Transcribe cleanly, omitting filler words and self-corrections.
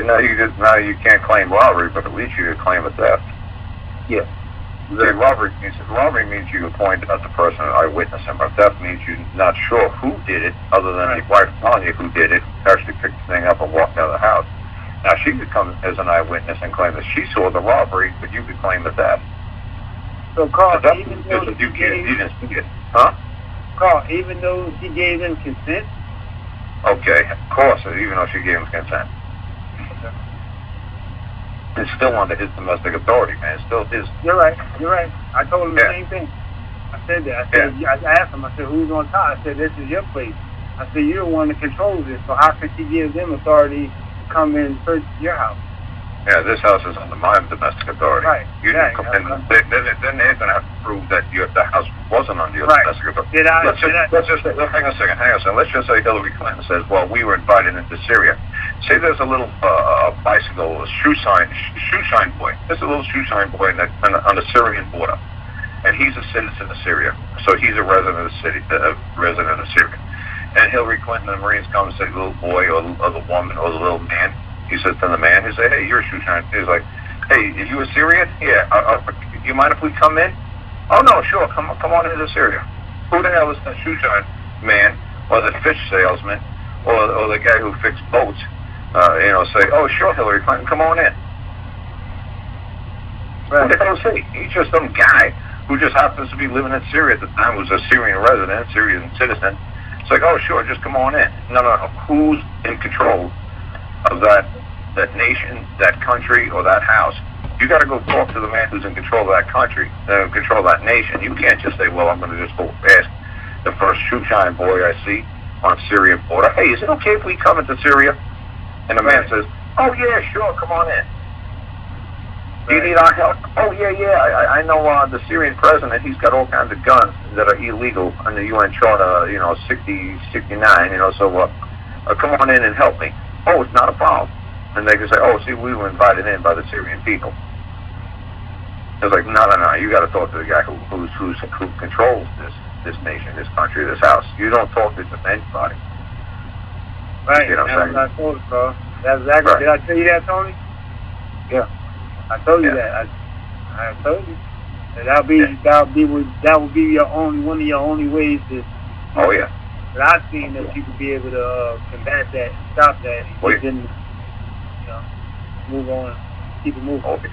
now you can't claim robbery, but at least you could claim a theft. Yeah. The robbery means you can point out the person, eyewitness, and but theft means you're not sure who did it, other than your wife telling you who did it, actually picked the thing up and walked out of the house. Now, she could come as an eyewitness and claim that she saw the robbery, but you could claim the theft. So, Carl, the even though you didn't see it, huh? Carl, even though she gave them consent? Okay, of course, even though she gave him consent. Okay. It's still under his domestic authority, man. It's still his. You're right. I told him the same thing. I said that. I asked him, I said, who's on top? I said, this is your place. I said, you're the one that controls it, so how can she give them authority to come in and search your house? Yeah, this house is under my domestic authority. Right. You didn't come in. Then they're going to have to prove that the house wasn't under your domestic authority. Let's just say, hang on a second. Let's just say Hillary Clinton says, well, we were invited into Syria. Say there's a little bicycle, a shoe shine boy. There's a little shoe shine boy on the Syrian border, and he's a citizen of Syria. So he's a resident of the city, resident of Syria. And Hillary Clinton and the Marines come and say, little boy or the woman or the little man. He says to the man, he says, hey, you're a shoe shine. He's like, hey, are you a Syrian? Yeah. Do you mind if we come in? Oh, no, sure. Come on into Syria. Who the hell is the shoe shine man or the fish salesman or the guy who fixed boats? Say, oh, sure, Hillary Clinton, come on in. Right. What the hell is he? He's just some guy who just happens to be living in Syria at the time, was a Syrian resident, Syrian citizen. It's like, oh, sure, just come on in. No. Who's in control of that nation, that country, or that house? You got to go talk to the man who's in control of that country, control of that nation. You can't just say, well, I'm going to just go ask the first shoe shine boy I see on Syrian border, hey, is it okay if we come into Syria? And the man says, oh, yeah, sure, come on in. Do you need our help? Oh, yeah, I know the Syrian president, he's got all kinds of guns that are illegal under UN Charter, 69, so come on in and help me. Oh, it's not a problem. And they can say, oh, see, we were invited in by the Syrian people. It's like, no, you got to talk to the guy who controls this nation, this country, this house. You don't talk to anybody. Right, you know what I'm saying? I told you, bro. That's exactly. Right. Did I tell you that, Tony? Yeah. I told you that. I told you. That would be your one of your only ways to. Oh yeah. That I've seen that you could be able to combat that, stop that, and then, move on, keep it moving. Okay.